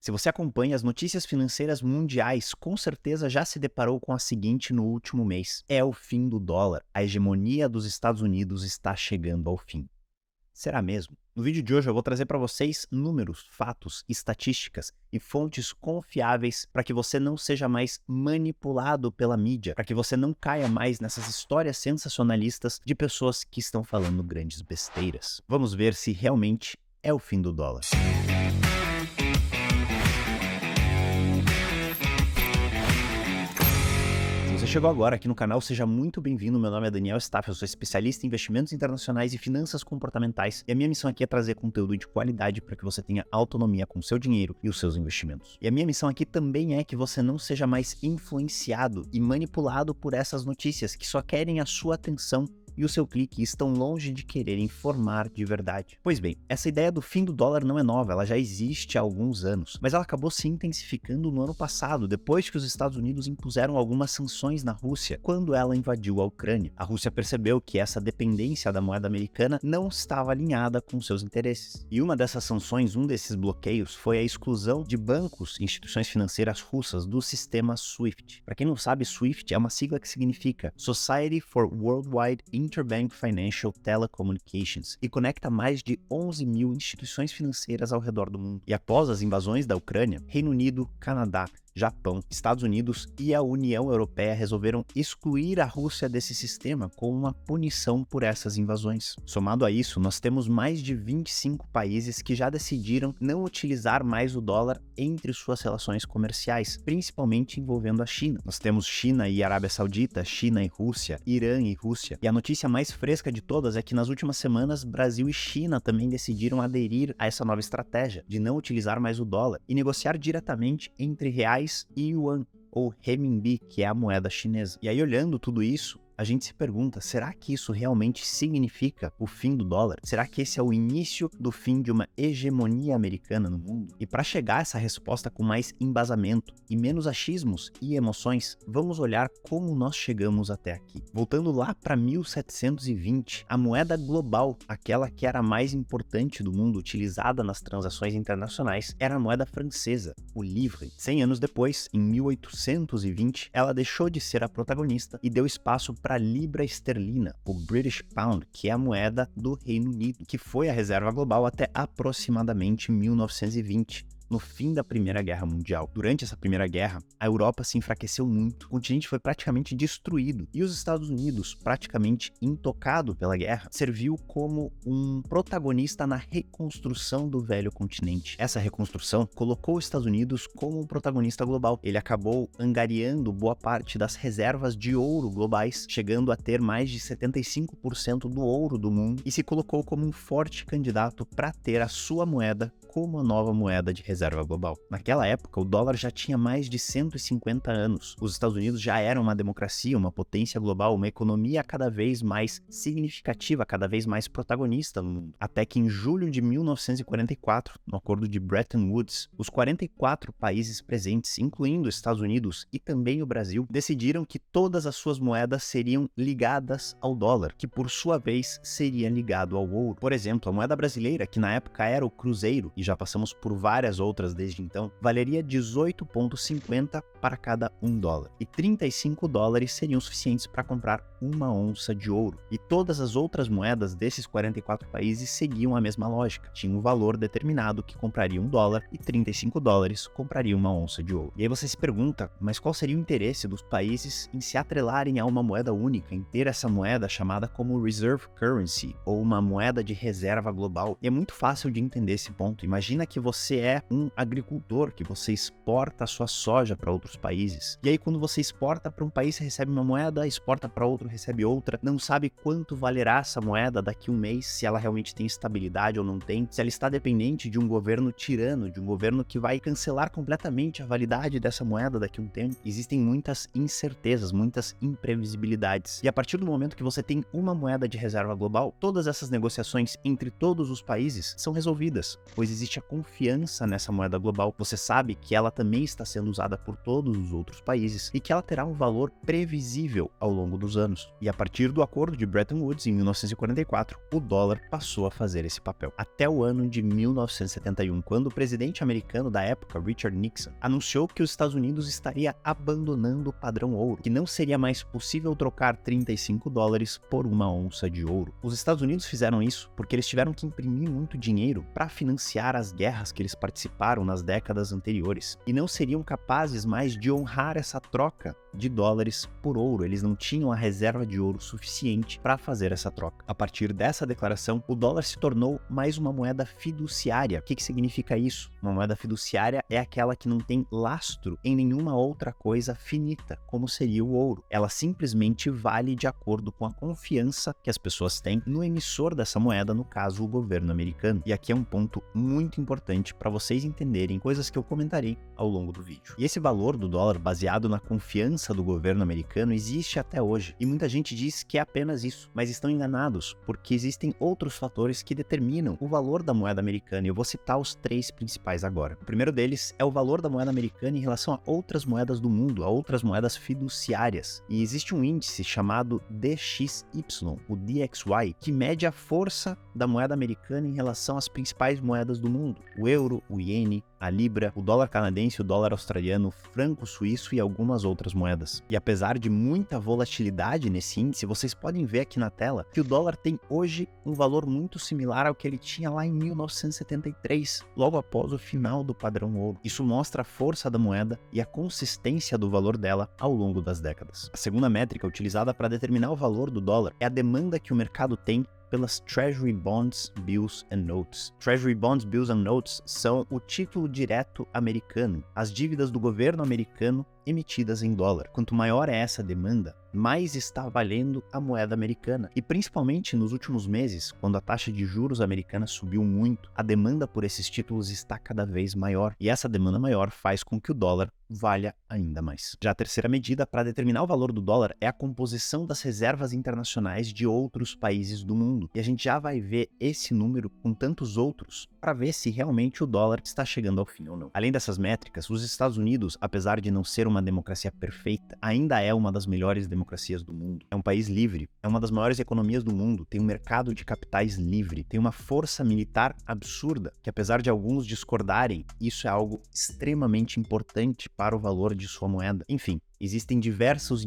Se você acompanha as notícias financeiras mundiais, com certeza já se deparou com a seguinte no último mês: é o fim do dólar. A hegemonia dos Estados Unidos está chegando ao fim. Será mesmo? No vídeo de hoje eu vou trazer para vocês números, fatos, estatísticas e fontes confiáveis para que você não seja mais manipulado pela mídia, para que você não caia mais nessas histórias sensacionalistas de pessoas que estão falando grandes besteiras. Vamos ver se realmente é o fim do dólar. Se você chegou agora aqui no canal, seja muito bem-vindo. Meu nome é Daniel Staff, eu sou especialista em investimentos internacionais e finanças comportamentais, e a minha missão aqui é trazer conteúdo de qualidade para que você tenha autonomia com o seu dinheiro e os seus investimentos. E a minha missão aqui também é que você não seja mais influenciado e manipulado por essas notícias que só querem a sua atenção e o seu clique estão longe de querer informar de verdade. Pois bem, essa ideia do fim do dólar não é nova, ela já existe há alguns anos, mas ela acabou se intensificando no ano passado, depois que os Estados Unidos impuseram algumas sanções na Rússia, quando ela invadiu a Ucrânia. A Rússia percebeu que essa dependência da moeda americana não estava alinhada com seus interesses. E uma dessas sanções, um desses bloqueios, foi a exclusão de bancos e instituições financeiras russas do sistema SWIFT. Para quem não sabe, SWIFT é uma sigla que significa Society for Worldwide Interbank Financial Telecommunications e conecta mais de 11 mil instituições financeiras ao redor do mundo. E após as invasões da Ucrânia, Reino Unido, Canadá, Japão, Estados Unidos e a União Europeia resolveram excluir a Rússia desse sistema como uma punição por essas invasões. Somado a isso, nós temos mais de 25 países que já decidiram não utilizar mais o dólar entre suas relações comerciais, principalmente envolvendo a China. Nós temos China e Arábia Saudita, China e Rússia, Irã e Rússia. E a notícia mais fresca de todas é que nas últimas semanas, Brasil e China também decidiram aderir a essa nova estratégia de não utilizar mais o dólar e negociar diretamente entre reais e yuan, ou renminbi, que é a moeda chinesa. E aí, olhando tudo isso, a gente se pergunta, será que isso realmente significa o fim do dólar? Será que esse é o início do fim de uma hegemonia americana no mundo? E para chegar a essa resposta com mais embasamento e menos achismos e emoções, vamos olhar como nós chegamos até aqui. Voltando lá para 1720, a moeda global, aquela que era a mais importante do mundo, utilizada nas transações internacionais, era a moeda francesa, o livre. 100 anos depois, em 1820, ela deixou de ser a protagonista e deu espaço para a libra esterlina, o British Pound, que é a moeda do Reino Unido, que foi a reserva global até aproximadamente 1920. No fim da Primeira Guerra Mundial. Durante essa Primeira Guerra, a Europa se enfraqueceu muito, o continente foi praticamente destruído e os Estados Unidos, praticamente intocado pela guerra, serviu como um protagonista na reconstrução do velho continente. Essa reconstrução colocou os Estados Unidos como um protagonista global. Ele acabou angariando boa parte das reservas de ouro globais, chegando a ter mais de 75% do ouro do mundo e se colocou como um forte candidato para ter a sua moeda como a nova moeda de reserva global. Naquela época, o dólar já tinha mais de 150 anos. Os Estados Unidos já eram uma democracia, uma potência global, uma economia cada vez mais significativa, cada vez mais protagonista no mundo. Até que em julho de 1944, no acordo de Bretton Woods, os 44 países presentes, incluindo os Estados Unidos e também o Brasil, decidiram que todas as suas moedas seriam ligadas ao dólar, que por sua vez seria ligado ao ouro. Por exemplo, a moeda brasileira, que na época era o cruzeiro, e já passamos por várias outras desde então, valeria 18,50 para cada $1. E 35 dólares seriam suficientes para comprar uma onça de ouro. E todas as outras moedas desses 44 países seguiam a mesma lógica. Tinha um valor determinado que compraria $1 e 35 dólares compraria uma onça de ouro. E aí você se pergunta, mas qual seria o interesse dos países em se atrelarem a uma moeda única, em ter essa moeda chamada como Reserve Currency, ou uma moeda de reserva global? E é muito fácil de entender esse ponto. Imagina que você é um agricultor, que você exporta a sua soja para outros países. E aí quando você exporta para um país, você recebe uma moeda, exporta para outro, recebe outra, não sabe quanto valerá essa moeda daqui a um mês, se ela realmente tem estabilidade ou não tem, se ela está dependente de um governo tirano, de um governo que vai cancelar completamente a validade dessa moeda daqui a um tempo. Existem muitas incertezas, muitas imprevisibilidades. E a partir do momento que você tem uma moeda de reserva global, todas essas negociações entre todos os países são resolvidas, pois existe a confiança nessa moeda global. Você sabe que ela também está sendo usada por todos os outros países e que ela terá um valor previsível ao longo dos anos. anos. E a partir do acordo de Bretton Woods, em 1944, o dólar passou a fazer esse papel. Até o ano de 1971, quando o presidente americano da época, Richard Nixon, anunciou que os Estados Unidos estaria abandonando o padrão ouro, que não seria mais possível trocar 35 dólares por uma onça de ouro. Os Estados Unidos fizeram isso porque eles tiveram que imprimir muito dinheiro para financiar as guerras que eles participaram nas décadas anteriores, e não seriam capazes mais de honrar essa troca de dólares por ouro. Eles não tinham a reserva de ouro suficiente para fazer essa troca. A partir dessa declaração, o dólar se tornou mais uma moeda fiduciária. O que significa isso? Uma moeda fiduciária é aquela que não tem lastro em nenhuma outra coisa finita, como seria o ouro. Ela simplesmente vale de acordo com a confiança que as pessoas têm no emissor dessa moeda, no caso, o governo americano. E aqui é um ponto muito importante para vocês entenderem coisas que eu comentarei ao longo do vídeo. E esse valor do dólar, baseado na confiança do governo americano, existe até hoje. E muita gente diz que é apenas isso, mas estão enganados, porque existem outros fatores que determinam o valor da moeda americana, e eu vou citar os 3 principais agora. O primeiro deles é o valor da moeda americana em relação a outras moedas do mundo, a outras moedas fiduciárias. E existe um índice chamado DXY, o DXY, que mede a força da moeda americana em relação às principais moedas do mundo: o euro, o iene, a libra, o dólar canadense, o dólar australiano, o franco suíço e algumas outras moedas. E apesar de muita volatilidade nesse índice, vocês podem ver aqui na tela que o dólar tem hoje um valor muito similar ao que ele tinha lá em 1973, logo após o final do padrão ouro. Isso mostra a força da moeda e a consistência do valor dela ao longo das décadas. A segunda métrica utilizada para determinar o valor do dólar é a demanda que o mercado tem pelas Treasury Bonds, Bills and Notes. Treasury Bonds, Bills and Notes são o título direto americano, as dívidas do governo americano emitidas em dólar. Quanto maior é essa demanda, mais está valendo a moeda americana. E principalmente nos últimos meses, quando a taxa de juros americana subiu muito, a demanda por esses títulos está cada vez maior. E essa demanda maior faz com que o dólar valha ainda mais. Já a terceira medida para determinar o valor do dólar é a composição das reservas internacionais de outros países do mundo. E a gente já vai ver esse número com tantos outros para ver se realmente o dólar está chegando ao fim ou não. Além dessas métricas, os Estados Unidos, apesar de não ser uma democracia perfeita, ainda é uma das melhores democracias do mundo. É um país livre, é uma das maiores economias do mundo, tem um mercado de capitais livre, tem uma força militar absurda, que apesar de alguns discordarem, isso é algo extremamente importante para o valor de sua moeda. Enfim, existem diversos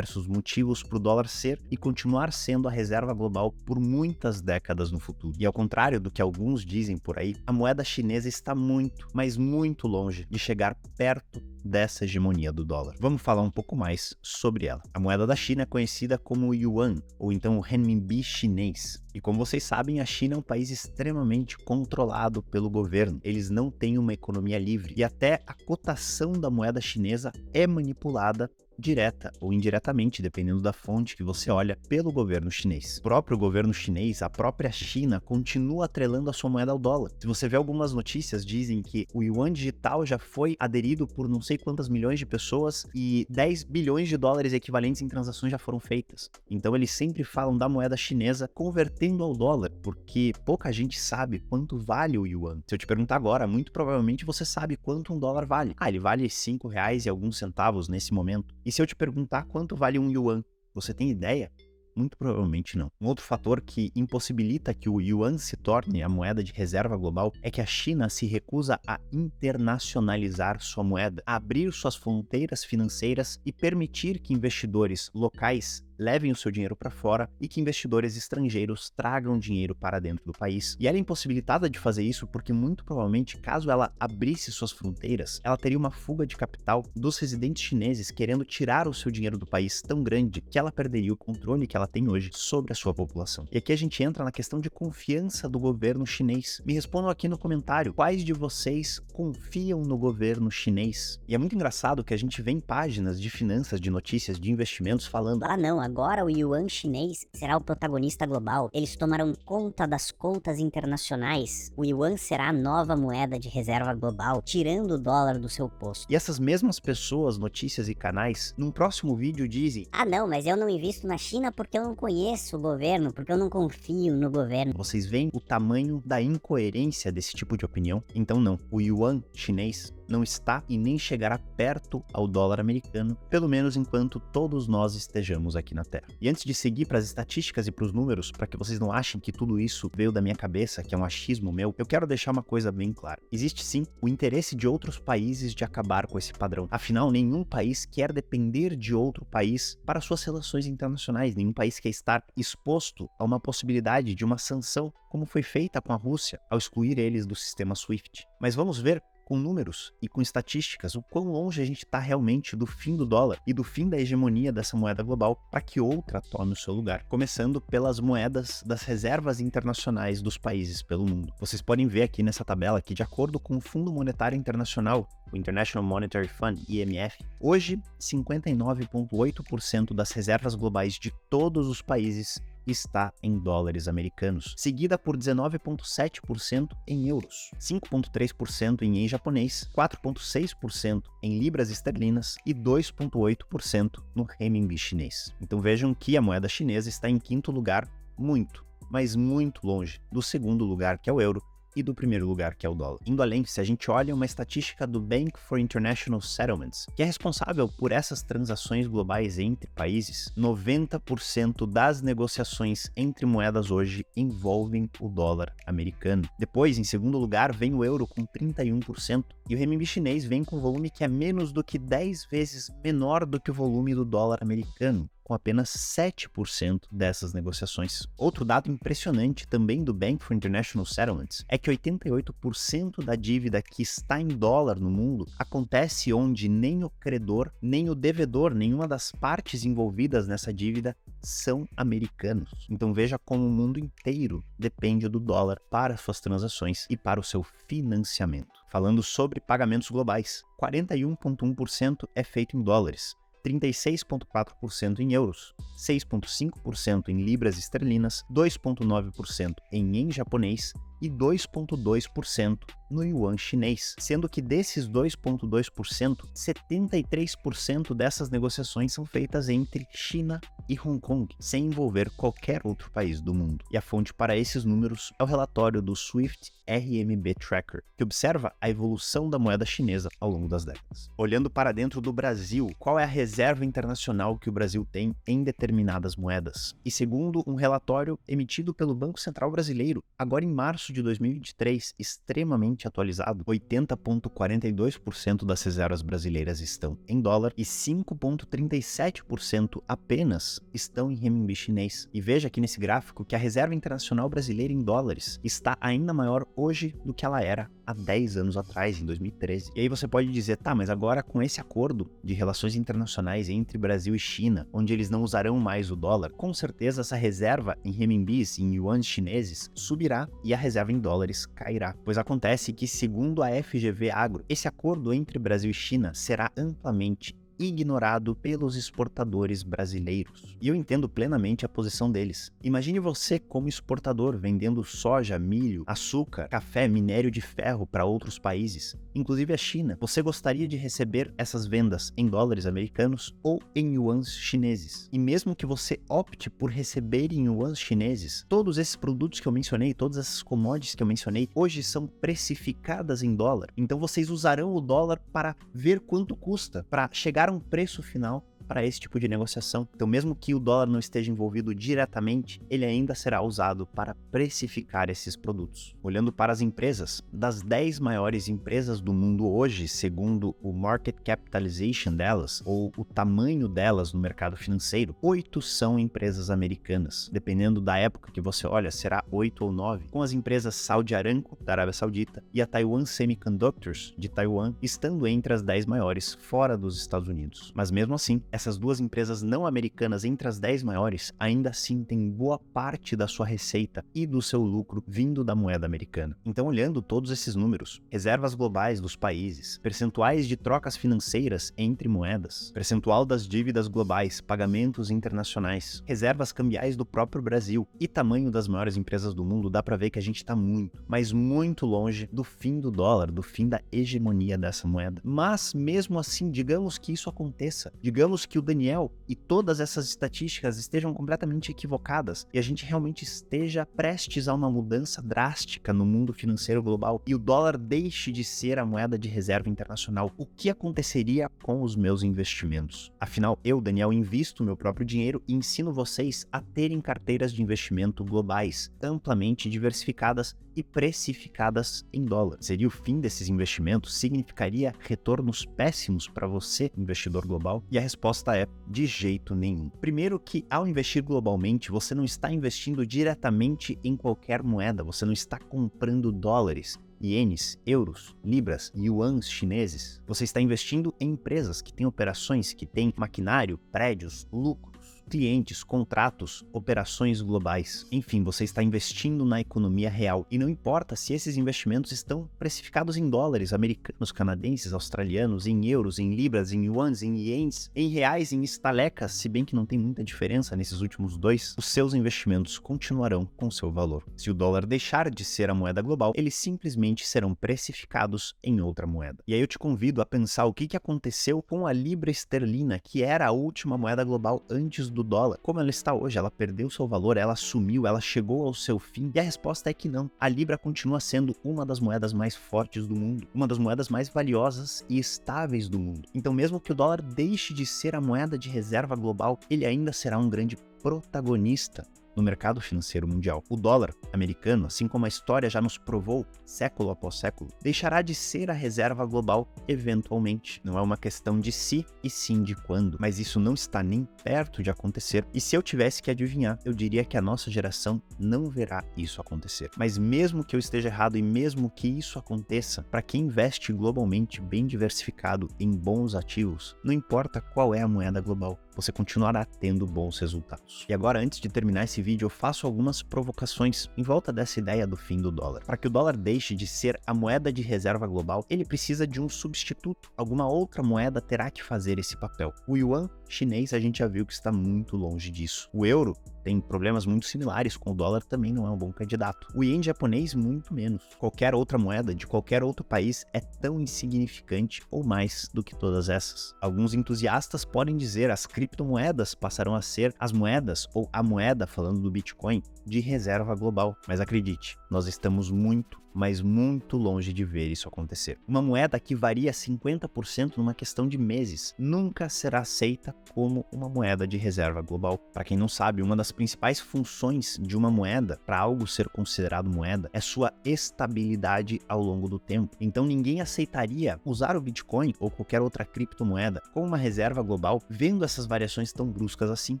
motivos para o dólar ser e continuar sendo a reserva global por muitas décadas no futuro. E ao contrário do que alguns dizem por aí, a moeda chinesa está muito, mas muito longe de chegar perto dessa hegemonia do dólar. Vamos falar um pouco mais sobre ela. A moeda da China é conhecida como o Yuan, ou então o Renminbi chinês. E como vocês sabem, a China é um país extremamente controlado pelo governo. Eles não têm uma economia livre e até a cotação da moeda chinesa é manipulada direta ou indiretamente, dependendo da fonte que você olha, pelo governo chinês. O próprio governo chinês, a própria China, continua atrelando a sua moeda ao dólar. Se você vê algumas notícias, dizem que o yuan digital já foi aderido por não sei quantas milhões de pessoas e 10 bilhões de dólares equivalentes em transações já foram feitas. Então eles sempre falam da moeda chinesa convertendo ao dólar, porque pouca gente sabe quanto vale o yuan. Se eu te perguntar agora, muito provavelmente você sabe quanto um dólar vale. Ele vale R$5 e alguns centavos nesse momento. E se eu te perguntar quanto vale um yuan, você tem ideia? Muito provavelmente não. Um outro fator que impossibilita que o yuan se torne a moeda de reserva global é que a China se recusa a internacionalizar sua moeda, a abrir suas fronteiras financeiras e permitir que investidores locais levem o seu dinheiro para fora e que investidores estrangeiros tragam dinheiro para dentro do país. E ela é impossibilitada de fazer isso porque, muito provavelmente, caso ela abrisse suas fronteiras, ela teria uma fuga de capital dos residentes chineses querendo tirar o seu dinheiro do país tão grande que ela perderia o controle que ela tem hoje sobre a sua população. E aqui a gente entra na questão de confiança do governo chinês. Me respondam aqui no comentário, quais de vocês confiam no governo chinês? E é muito engraçado que a gente vê em páginas de finanças, de notícias, de investimentos falando: não, agora o yuan chinês será o protagonista global. Eles tomarão conta das contas internacionais. O yuan será a nova moeda de reserva global, tirando o dólar do seu posto. E essas mesmas pessoas, notícias e canais, num próximo vídeo dizem: não, mas eu não invisto na China porque eu não conheço o governo, porque eu não confio no governo. Vocês veem o tamanho da incoerência desse tipo de opinião? Então não, o yuan chinês não está e nem chegará perto ao dólar americano, pelo menos enquanto todos nós estejamos aqui na Terra. E antes de seguir para as estatísticas e para os números, para que vocês não achem que tudo isso veio da minha cabeça, que é um achismo meu, eu quero deixar uma coisa bem clara. Existe sim o interesse de outros países de acabar com esse padrão. Afinal, nenhum país quer depender de outro país para suas relações internacionais. Nenhum país quer estar exposto a uma possibilidade de uma sanção, como foi feita com a Rússia ao excluir eles do sistema SWIFT. Mas vamos ver com números e com estatísticas o quão longe a gente está realmente do fim do dólar e do fim da hegemonia dessa moeda global para que outra tome o seu lugar, começando pelas moedas das reservas internacionais dos países pelo mundo. Vocês podem ver aqui nessa tabela que, de acordo com o Fundo Monetário Internacional, o International Monetary Fund, IMF, hoje 59,8% das reservas globais de todos os países está em dólares americanos, seguida por 19,7% em euros, 5,3% em ien japonês, 4,6% em libras esterlinas e 2,8% no renminbi chinês. Então vejam que a moeda chinesa está em quinto lugar, muito, mas muito longe do segundo lugar, que é o euro, e do primeiro lugar, que é o dólar. Indo além, se a gente olha uma estatística do Bank for International Settlements, que é responsável por essas transações globais entre países, 90% das negociações entre moedas hoje envolvem o dólar americano. Depois, em segundo lugar, vem o euro com 31%, e o renminbi chinês vem com um volume que é menos do que 10 vezes menor do que o volume do dólar americano, com apenas 7% dessas negociações. Outro dado impressionante também do Bank for International Settlements é que 88% da dívida que está em dólar no mundo acontece onde nem o credor, nem o devedor, nenhuma das partes envolvidas nessa dívida são americanos. Então veja como o mundo inteiro depende do dólar para suas transações e para o seu financiamento. Falando sobre pagamentos globais, 41,1% é feito em dólares, 36,4% em euros, 6,5% em libras esterlinas, 2,9% em ien japonês e 2,2% no yuan chinês, sendo que desses 2,2%, 73% dessas negociações são feitas entre China e Hong Kong, sem envolver qualquer outro país do mundo. E a fonte para esses números é o relatório do Swift RMB Tracker, que observa a evolução da moeda chinesa ao longo das décadas. Olhando para dentro do Brasil, qual é a reserva internacional que o Brasil tem em determinadas moedas? E segundo um relatório emitido pelo Banco Central Brasileiro, agora em março de 2023, extremamente atualizado, 80,42% das reservas brasileiras estão em dólar e 5,37% apenas estão em renminbi chinês. E veja aqui nesse gráfico que a reserva internacional brasileira em dólares está ainda maior hoje do que ela era há 10 anos atrás, em 2013. E aí você pode dizer, tá, mas agora com esse acordo de relações internacionais entre Brasil e China, onde eles não usarão mais o dólar, com certeza essa reserva em renminbis, em yuans chineses, subirá e a reserva em dólares cairá. Pois acontece que, segundo a FGV Agro, esse acordo entre Brasil e China será amplamente ignorado pelos exportadores brasileiros. E eu entendo plenamente a posição deles. Imagine você como exportador vendendo soja, milho, açúcar, café, minério de ferro para outros países, inclusive a China. Você gostaria de receber essas vendas em dólares americanos ou em yuans chineses. E mesmo que você opte por receber em yuans chineses, todos esses produtos que eu mencionei, todas essas commodities que eu mencionei, hoje são precificadas em dólar. Então vocês usarão o dólar para ver quanto custa, para chegar a um preço final para esse tipo de negociação. Então, mesmo que o dólar não esteja envolvido diretamente, ele ainda será usado para precificar esses produtos. Olhando para as empresas, das 10 maiores empresas do mundo hoje, segundo o market capitalization delas, ou o tamanho delas no mercado financeiro, 8 são empresas americanas. Dependendo da época que você olha, será 8 ou 9, com as empresas Saudi Aramco, da Arábia Saudita, e a Taiwan Semiconductors, de Taiwan, estando entre as 10 maiores fora dos Estados Unidos. Mas mesmo assim, essas duas empresas não americanas entre as 10 maiores ainda assim têm boa parte da sua receita e do seu lucro vindo da moeda americana. Então, olhando todos esses números, reservas globais dos países, percentuais de trocas financeiras entre moedas, percentual das dívidas globais, pagamentos internacionais, reservas cambiais do próprio Brasil e tamanho das maiores empresas do mundo, dá para ver que a gente está muito, mas muito longe do fim do dólar, do fim da hegemonia dessa moeda. Mas mesmo assim, digamos que isso aconteça, digamos Digamos que o Daniel e todas essas estatísticas estejam completamente equivocadas e a gente realmente esteja prestes a uma mudança drástica no mundo financeiro global e o dólar deixe de ser a moeda de reserva internacional. O que aconteceria com os meus investimentos? Afinal, eu, Daniel, invisto meu próprio dinheiro e ensino vocês a terem carteiras de investimento globais, amplamente diversificadas e precificadas em dólar. Seria o fim desses investimentos? Significaria retornos péssimos para você, investidor global? E a resposta é: de jeito nenhum. Primeiro que, ao investir globalmente, você não está investindo diretamente em qualquer moeda, você não está comprando dólares, ienes, euros, libras, yuans chineses. Você está investindo em empresas que têm operações, que têm maquinário, prédios, lucros, clientes, contratos, operações globais. Enfim, você está investindo na economia real. E não importa se esses investimentos estão precificados em dólares americanos, canadenses, australianos, em euros, em libras, em yuans, em ienes, em reais, em estalecas, se bem que não tem muita diferença nesses últimos dois, os seus investimentos continuarão com seu valor. Se o dólar deixar de ser a moeda global, eles simplesmente serão precificados em outra moeda. E aí eu te convido a pensar o que aconteceu com a libra esterlina, que era a última moeda global antes do dólar. Como ela está hoje? Ela perdeu seu valor, ela sumiu, ela chegou ao seu fim? E a resposta é que não. A libra continua sendo uma das moedas mais fortes do mundo, uma das moedas mais valiosas e estáveis do mundo. Então, mesmo que o dólar deixe de ser a moeda de reserva global, ele ainda será um grande protagonista no mercado financeiro mundial. O dólar americano, assim como a história já nos provou século após século, deixará de ser a reserva global eventualmente. Não é uma questão de se e sim de quando, mas isso não está nem perto de acontecer. E se eu tivesse que adivinhar, eu diria que a nossa geração não verá isso acontecer. Mas mesmo que eu esteja errado e mesmo que isso aconteça, para quem investe globalmente bem diversificado em bons ativos, não importa qual é a moeda global, você continuará tendo bons resultados. E agora, antes de terminar esse vídeo, eu faço algumas provocações em volta dessa ideia do fim do dólar. Para que o dólar deixe de ser a moeda de reserva global, ele precisa de um substituto. Alguma outra moeda terá que fazer esse papel. O yuan chinês, a gente já viu que está muito longe disso. O euro tem problemas muito similares com o dólar, também não é um bom candidato. O ien japonês, muito menos. Qualquer outra moeda de qualquer outro país é tão insignificante ou mais do que todas essas. Alguns entusiastas podem dizer as criptomoedas passarão a ser as moedas, ou a moeda, falando do Bitcoin, de reserva global. Mas acredite, nós estamos muito, mas muito longe de ver isso acontecer. Uma moeda que varia 50% numa questão de meses nunca será aceita como uma moeda de reserva global. Para quem não sabe, uma das principais funções de uma moeda, para algo ser considerado moeda, é sua estabilidade ao longo do tempo. Então ninguém aceitaria usar o Bitcoin ou qualquer outra criptomoeda como uma reserva global, vendo essas variações tão bruscas assim.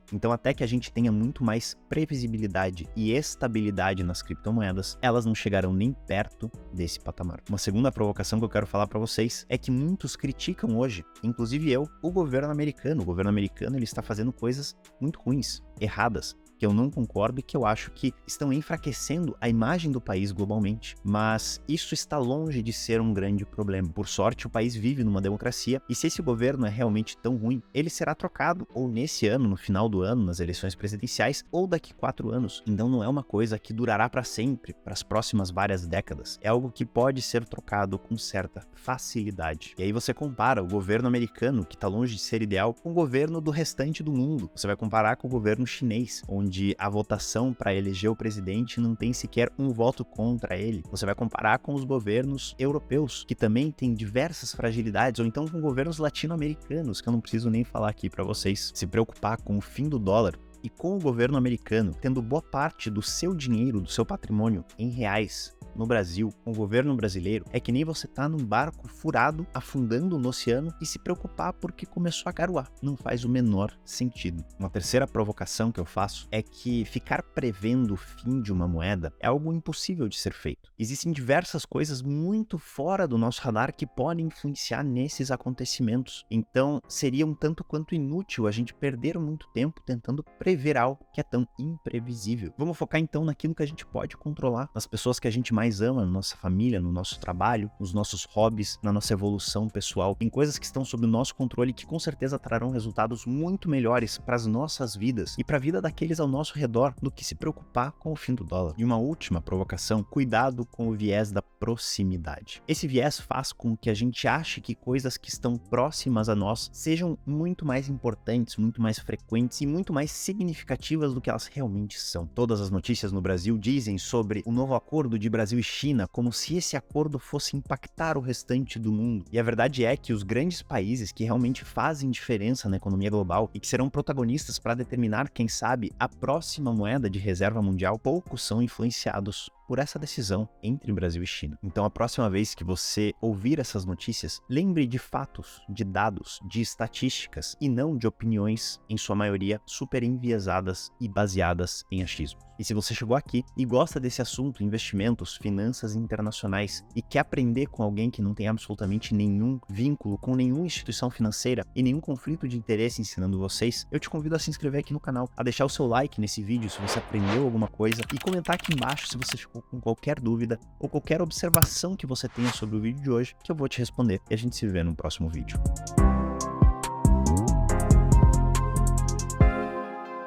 Então, até que a gente tenha muito mais previsibilidade e estabilidade nas criptomoedas, elas não chegarão nem perto desse patamar. Uma segunda provocação que eu quero falar para vocês é que muitos criticam hoje, inclusive eu, o governo americano. O governo americano, ele está fazendo coisas muito ruins, erradas, que eu não concordo e que eu acho que estão enfraquecendo a imagem do país globalmente. Mas isso está longe de ser um grande problema. Por sorte, o país vive numa democracia e se esse governo é realmente tão ruim, ele será trocado ou nesse ano, no final do ano, nas eleições presidenciais, ou daqui 4 anos. Então não é uma coisa que durará para sempre, para as próximas várias décadas. É algo que pode ser trocado com certa facilidade. E aí você compara o governo americano, que está longe de ser ideal, com o governo do restante do mundo. Você vai comparar com o governo chinês, onde a votação para eleger o presidente não tem sequer um voto contra ele. Você vai comparar com os governos europeus, que também têm diversas fragilidades, ou então com governos latino-americanos, que eu não preciso nem falar aqui para vocês. Se preocupar com o fim do dólar e com o governo americano tendo boa parte do seu dinheiro, do seu patrimônio em reais no Brasil, com o governo brasileiro, é que nem você tá num barco furado, afundando no oceano e se preocupar porque começou a garoar. Não faz o menor sentido. Uma terceira provocação que eu faço é que ficar prevendo o fim de uma moeda é algo impossível de ser feito. Existem diversas coisas muito fora do nosso radar que podem influenciar nesses acontecimentos. Então, seria um tanto quanto inútil a gente perder muito tempo tentando prever prever algo que é tão imprevisível. Vamos focar então naquilo que a gente pode controlar, nas pessoas que a gente mais ama, na nossa família, no nosso trabalho, nos nossos hobbies, na nossa evolução pessoal, em coisas que estão sob o nosso controle e que com certeza trarão resultados muito melhores para as nossas vidas e para a vida daqueles ao nosso redor do que se preocupar com o fim do dólar. E uma última provocação: cuidado com o viés da proximidade. Esse viés faz com que a gente ache que coisas que estão próximas a nós sejam muito mais importantes, muito mais frequentes e muito mais significativas do que elas realmente são. Todas as notícias no Brasil dizem sobre o novo acordo de Brasil e China como se esse acordo fosse impactar o restante do mundo. E a verdade é que os grandes países que realmente fazem diferença na economia global e que serão protagonistas para determinar, quem sabe, a próxima moeda de reserva mundial, poucos são influenciados por essa decisão entre Brasil e China. Então, a próxima vez que você ouvir essas notícias, lembre de fatos, de dados, de estatísticas e não de opiniões, em sua maioria, super enviesadas e baseadas em achismo. E se você chegou aqui e gosta desse assunto, investimentos, finanças internacionais, e quer aprender com alguém que não tem absolutamente nenhum vínculo com nenhuma instituição financeira e nenhum conflito de interesse ensinando vocês, eu te convido a se inscrever aqui no canal, a deixar o seu like nesse vídeo se você aprendeu alguma coisa e comentar aqui embaixo se você ficou com qualquer dúvida ou qualquer observação que você tenha sobre o vídeo de hoje, que eu vou te responder e a gente se vê no próximo vídeo.